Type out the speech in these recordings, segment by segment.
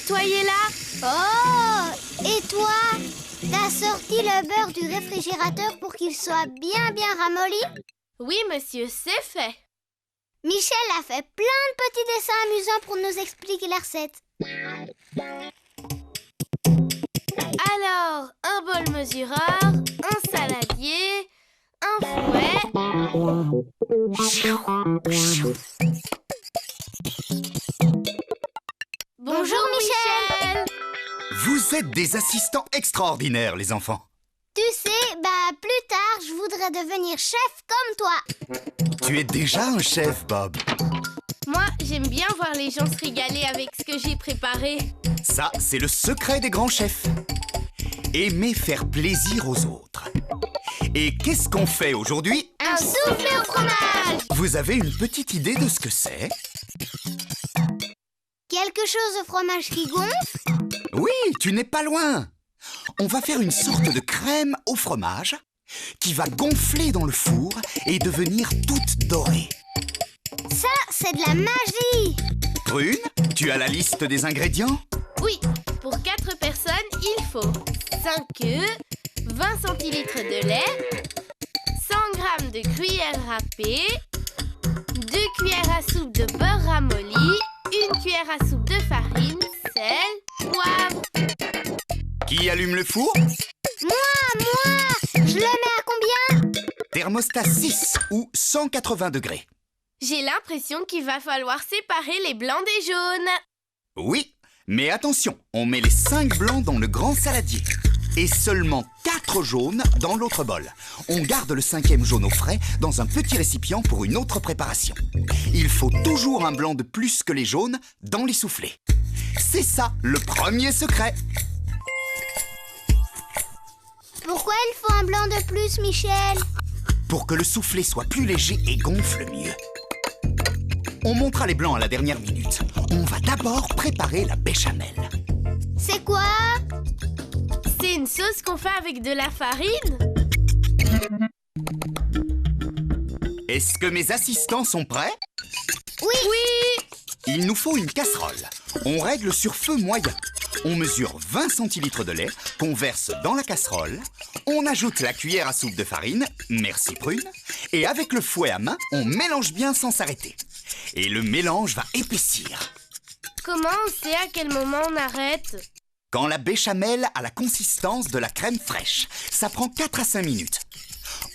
nettoyer là. Oh! Et toi? T'as sorti le beurre du réfrigérateur pour qu'il soit bien ramolli? Oui, monsieur, c'est fait. Michel a fait plein de petits dessins amusants pour nous expliquer la recette. Alors, un bol mesureur, un saladier, un fouet. Bonjour Michel. Vous êtes des assistants extraordinaires, les enfants. Tu sais, plus tard, je voudrais devenir chef comme toi. Tu es déjà un chef, Bob. Moi, j'aime bien voir les gens se régaler avec ce que j'ai préparé. Ça, c'est le secret des grands chefs. Aimer faire plaisir aux autres. Et qu'est-ce qu'on fait aujourd'hui? Un soufflé au fromage! Vous avez une petite idée de ce que c'est? Quelque chose de fromage qui gonfle? Oui, tu n'es pas loin. On va faire une sorte de crème au fromage qui va gonfler dans le four et devenir toute dorée. Ça, c'est de la magie! Prune, tu as la liste des ingrédients? Oui, pour 4 personnes, il faut 5 œufs, 20 centilitres de lait, 100 g de gruyère râpée, 2 cuillères à soupe de beurre ramolli, 1 cuillère à soupe de farine, sel, poivre. Qui allume le four? Moi! Je le mets à combien? Thermostat 6 ou 180 degrés. J'ai l'impression qu'il va falloir séparer les blancs des jaunes. Oui, mais attention, on met les 5 blancs dans le grand saladier et seulement 4 jaunes dans l'autre bol. On garde le 5e jaune au frais dans un petit récipient pour une autre préparation. Il faut toujours un blanc de plus que les jaunes dans les soufflés. C'est ça, le premier secret. Pourquoi il faut un blanc de plus, Michel? Pour que le soufflé soit plus léger et gonfle mieux. On montera les blancs à la dernière minute. On va d'abord préparer la béchamel. C'est quoi? C'est une sauce qu'on fait avec de la farine? Est-ce que mes assistants sont prêts? Oui! Il nous faut une casserole. On règle sur feu moyen. On mesure 20 centilitres de lait qu'on verse dans la casserole. On ajoute la cuillère à soupe de farine, merci Prune. Et avec le fouet à main, on mélange bien sans s'arrêter. Et le mélange va épaissir. Comment on sait à quel moment on arrête? Quand la béchamel a la consistance de la crème fraîche, ça prend 4 à 5 minutes.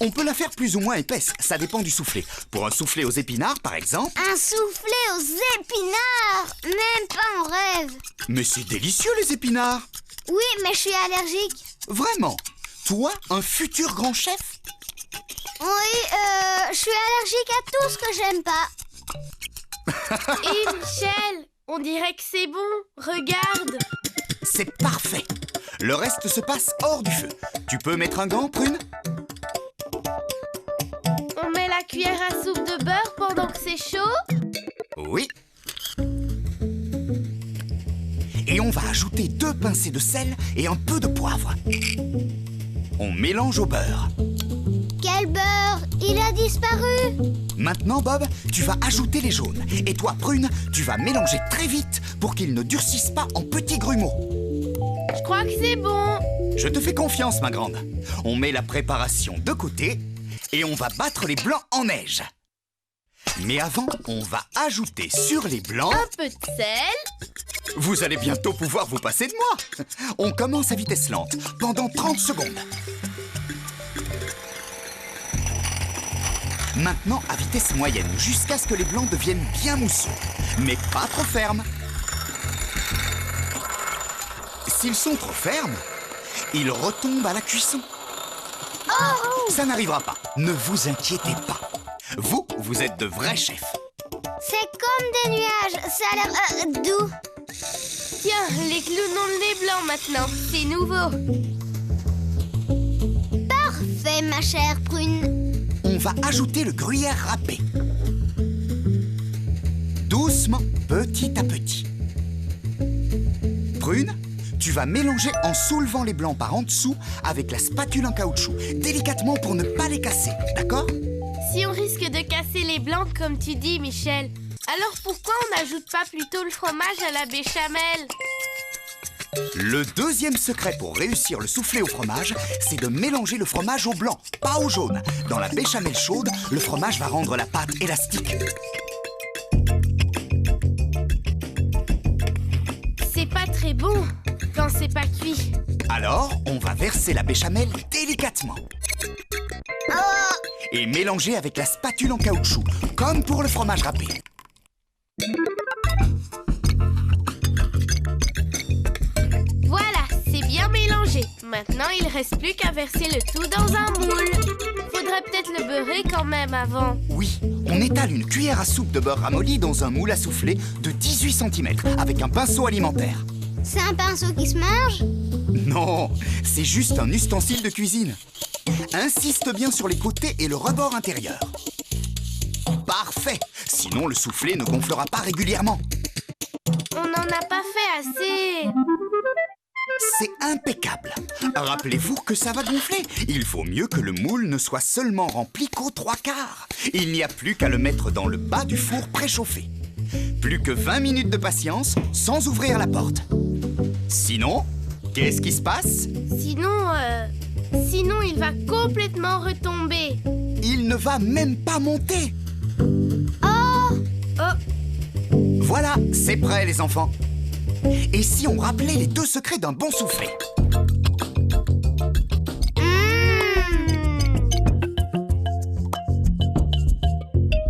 On peut la faire plus ou moins épaisse, ça dépend du soufflé. Pour un soufflé aux épinards, par exemple... Un soufflé aux épinards! Même pas en rêve! Mais c'est délicieux, les épinards! Oui, mais je suis allergique. Vraiment? Toi, un futur grand chef? Oui, je suis allergique à tout ce que j'aime pas. Et Michel, on dirait que c'est bon. Regarde. C'est parfait. Le reste se passe hors du feu. Tu peux mettre un gant, Prune? On met la cuillère à soupe de beurre pendant que c'est chaud? Oui. Et on va ajouter 2 pincées de sel et un peu de poivre. On mélange au beurre. Quel beurre? Il a disparu. Maintenant, Bob, tu vas ajouter les jaunes. Et toi, Prune, tu vas mélanger très vite pour qu'ils ne durcissent pas en petits grumeaux. Je crois que c'est bon. Je te fais confiance, ma grande. On met la préparation de côté et on va battre les blancs en neige. Mais avant, on va ajouter sur les blancs... Un peu de sel. Vous allez bientôt pouvoir vous passer de moi. On commence à vitesse lente, pendant 30 secondes. Maintenant, à vitesse moyenne, jusqu'à ce que les blancs deviennent bien mousseux, mais pas trop fermes. S'ils sont trop fermes, ils retombent à la cuisson. Oh! Ça n'arrivera pas, ne vous inquiétez pas. Vous êtes de vrais chefs. C'est comme des nuages, ça a l'air doux. Tiens, les clowns ont le nez blanc maintenant. C'est nouveau. Parfait, ma chère Prune. On va ajouter le gruyère râpé. Doucement, petit à petit. Prune, tu vas mélanger en soulevant les blancs par en dessous avec la spatule en caoutchouc, délicatement pour ne pas les casser, d'accord? Si on risque de casser les blancs comme tu dis, Michel, alors pourquoi on n'ajoute pas plutôt le fromage à la béchamel? Le deuxième secret pour réussir le soufflé au fromage, c'est de mélanger le fromage au blanc, pas au jaune. Dans la béchamel chaude, le fromage va rendre la pâte élastique. C'est pas très bon quand c'est pas cuit. Alors, on va verser la béchamel délicatement. Et mélanger avec la spatule en caoutchouc, comme pour le fromage râpé. Voilà, c'est bien mélangé. Maintenant, il reste plus qu'à verser le tout dans un moule. Faudrait peut-être le beurrer quand même avant. Oui, on étale une cuillère à soupe de beurre ramolli dans un moule à souffler de 18 cm avec un pinceau alimentaire. C'est un pinceau qui se mange? Non, c'est juste un ustensile de cuisine. Insiste bien sur les côtés et le rebord intérieur. Parfait! Sinon, le soufflé ne gonflera pas régulièrement. On n'en a pas fait assez. C'est impeccable. Rappelez-vous que ça va gonfler. Il faut mieux que le moule ne soit seulement rempli qu'aux 3/4. Il n'y a plus qu'à le mettre dans le bas du four préchauffé. Plus que 20 minutes de patience sans ouvrir la porte. Sinon, qu'est-ce qui se passe? Sinon, il va complètement retomber. Il ne va même pas monter. Oh! Voilà, c'est prêt les enfants. Et si on rappelait les 2 secrets d'un bon soufflé?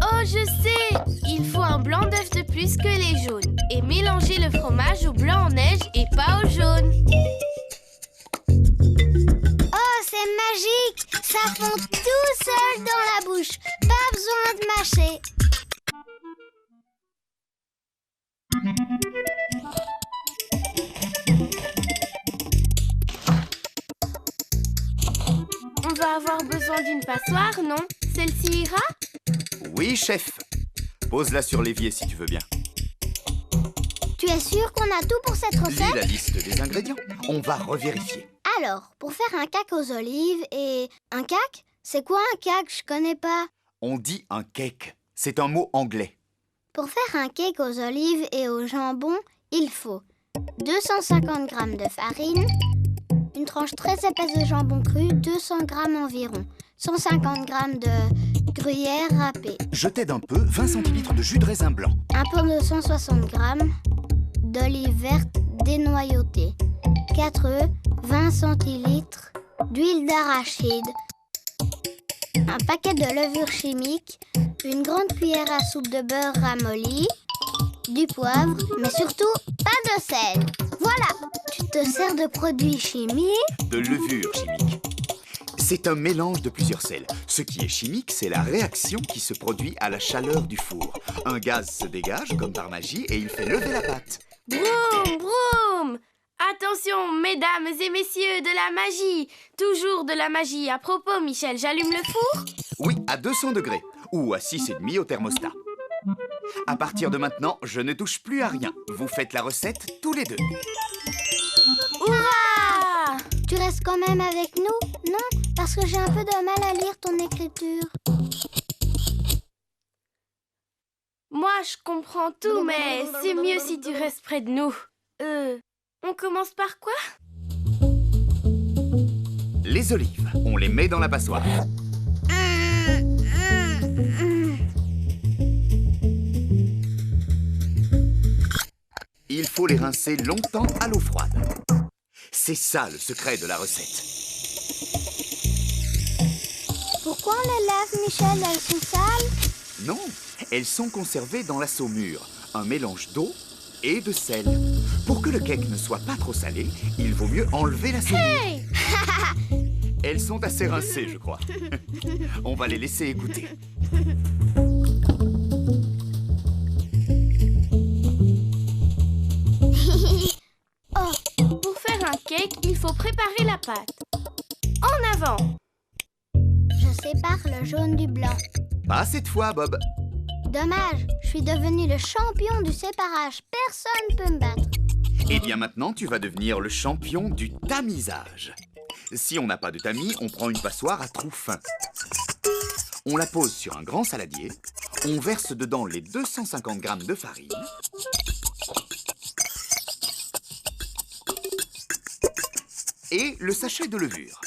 Oh, je sais! Il faut un blanc d'œuf de plus que les jaunes. Et mélanger le fromage au blanc en neige et pas au jaune. Oh, c'est magique! Ça fond tout seul dans la bouche. Pas besoin de mâcher. On va avoir besoin d'une passoire, non? Celle-ci ira? Oui, chef. Pose-la sur l'évier si tu veux bien. Tu es sûr qu'on a tout pour cette recette? Lis la liste des ingrédients. On va revérifier. Alors, pour faire un cake aux olives et... Un cake? C'est quoi un cake? Je connais pas. On dit un cake. C'est un mot anglais. Pour faire un cake aux olives et au jambon, il faut 250 g de farine, une tranche très épaisse de jambon cru, 200 g environ, 150 g de gruyère râpée. Je t'aide un peu, 20 cl de jus de raisin blanc. Un pot de 160 g d'olive verte dénoyautée, 4 œufs, 20 cl d'huile d'arachide, un paquet de levure chimique, une grande cuillère à soupe de beurre ramolli, du poivre, mais surtout pas de sel. Voilà, tu te sers de produits chimiques. De levure chimique. C'est un mélange de plusieurs sels. Ce qui est chimique, c'est la réaction qui se produit à la chaleur du four. Un gaz se dégage comme par magie et il fait lever la pâte. Broum, broum! Attention, mesdames et messieurs, de la magie! Toujours de la magie. À propos, Michel, j'allume le four? Oui, à 200 degrés. Ou à 6,5 au thermostat. À partir de maintenant, je ne touche plus à rien. Vous faites la recette tous les deux. Hurrah! Tu restes quand même avec nous, non? Parce que j'ai un peu de mal à lire ton écriture. Moi, je comprends tout, mais c'est mieux si tu restes près de nous. On commence par quoi? Les olives, on les met dans la passoire. Il faut les rincer longtemps à l'eau froide. C'est ça le secret de la recette. Pourquoi on les lave, Michel? Elles sont sales? Non, elles sont conservées dans la saumure, un mélange d'eau et de sel. Pour que le cake ne soit pas trop salé, il vaut mieux enlever la saumure. Hey! Elles sont assez rincées, je crois. On va les laisser égoutter. Oh, pour faire un cake, il faut préparer la pâte. En avant! Je sépare le jaune du blanc. Pas cette fois, Bob. Dommage, je suis devenu le champion du séparage. Personne peut me battre. Eh bien maintenant, tu vas devenir le champion du tamisage. Si on n'a pas de tamis, on prend une passoire à trous fins. On la pose sur un grand saladier. On verse dedans les 250 g de farine. et le sachet de levure.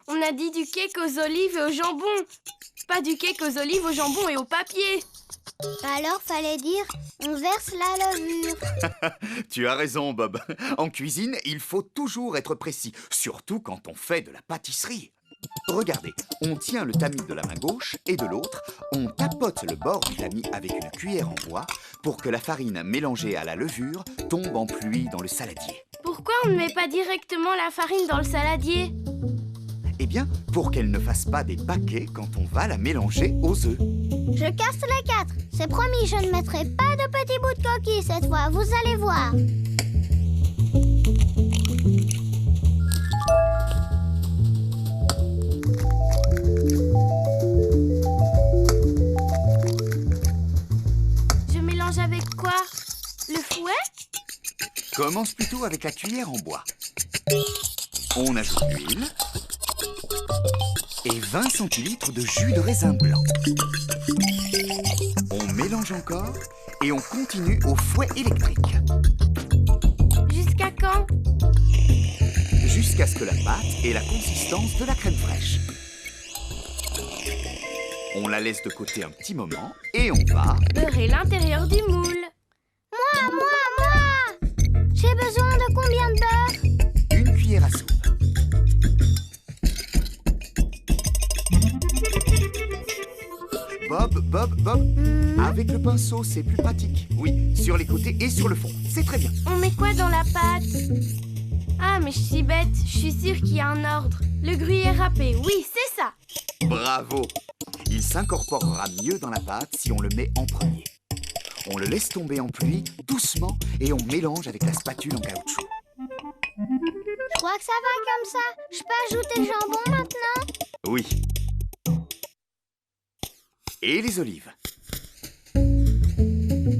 On a dit du cake aux olives et au jambon. Pas du cake aux olives, au jambon et au papier. Alors, fallait dire, on verse la levure. Tu as raison, Bob. En cuisine, il faut toujours être précis, surtout quand on fait de la pâtisserie. Regardez, on tient le tamis de la main gauche et de l'autre, on tapote le bord du tamis avec une cuillère en bois pour que la farine mélangée à la levure tombe en pluie dans le saladier. Pourquoi on ne met pas directement la farine dans le saladier? Eh bien, pour qu'elle ne fasse pas des paquets quand on va la mélanger aux œufs. Je casse les 4. C'est promis, je ne mettrai pas de petits bouts de coquille cette fois, vous allez voir. Je mélange avec quoi? Le fouet? Commence plutôt avec la cuillère en bois. On ajoute l'huile et 20 centilitres de jus de raisin blanc. On mélange encore et on continue au fouet électrique. Jusqu'à quand? Jusqu'à ce que la pâte ait la consistance de la crème fraîche. On la laisse de côté un petit moment et on va Beurrer l'intérieur du moule. Moi J'ai besoin de combien de beurre? une cuillère à soupe. Bob, avec le pinceau, c'est plus pratique. Oui, sur les côtés et sur le fond, c'est très bien. On met quoi dans la pâte? Ah, mais je suis bête, je suis sûre qu'il y a un ordre. Le gruyère râpé, oui, c'est ça. Bravo! Il s'incorporera mieux dans la pâte si on le met en premier. On le laisse tomber en pluie doucement et on mélange avec la spatule en caoutchouc. Je crois que ça va comme ça. Je peux ajouter le jambon maintenant? Oui. Et les olives.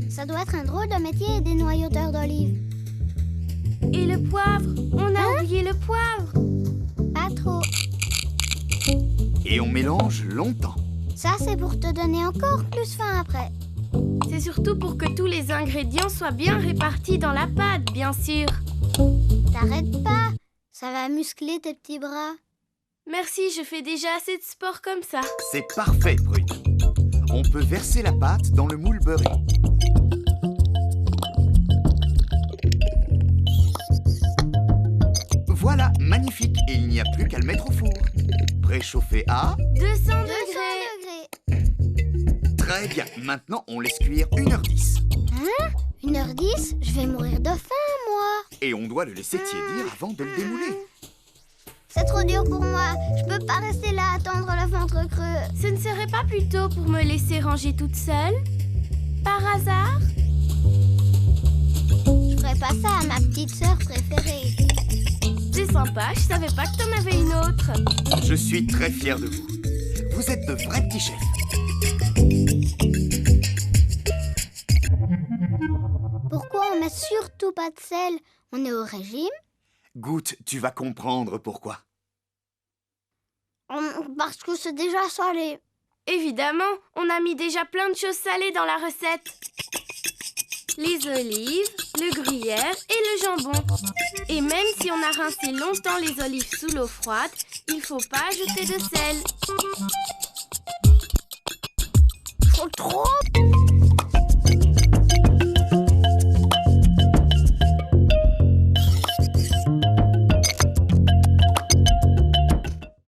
Ça doit être un drôle de métier des noyauteurs d'olives. Et le poivre? On a oublié le poivre. Pas trop. Et on mélange longtemps. Ça, c'est pour te donner encore plus faim après. C'est surtout pour que tous les ingrédients soient bien répartis dans la pâte, bien sûr. T'arrêtes pas. Ça va muscler tes petits bras. Merci, je fais déjà assez de sport comme ça. C'est parfait, Brune. On peut verser la pâte dans le moule beurré. Voilà, magnifique. Et il n'y a plus qu'à le mettre au four. Préchauffé à 200 200 degrés. degrés. Très bien. Maintenant, on laisse cuire 1h10. 1h10? Je vais mourir de faim, moi. Et on doit le laisser tiédir avant de le démouler. C'est trop dur pour moi. Je peux pas rester là à attendre le ventre creux. Ce ne serait pas plutôt pour me laisser ranger toute seule? Par hasard? Je ferais pas ça à ma petite sœur préférée. C'est sympa, je savais pas que t'en avais une autre. Je suis très fier de vous. Vous êtes de vrais petits chefs. Pourquoi on met surtout pas de sel? On est au régime? Goûte, tu vas comprendre pourquoi. Parce que c'est déjà salé. Évidemment, on a mis déjà plein de choses salées dans la recette. Les olives, le gruyère et le jambon. Et même si on a rincé longtemps les olives sous l'eau froide, il faut pas ajouter de sel.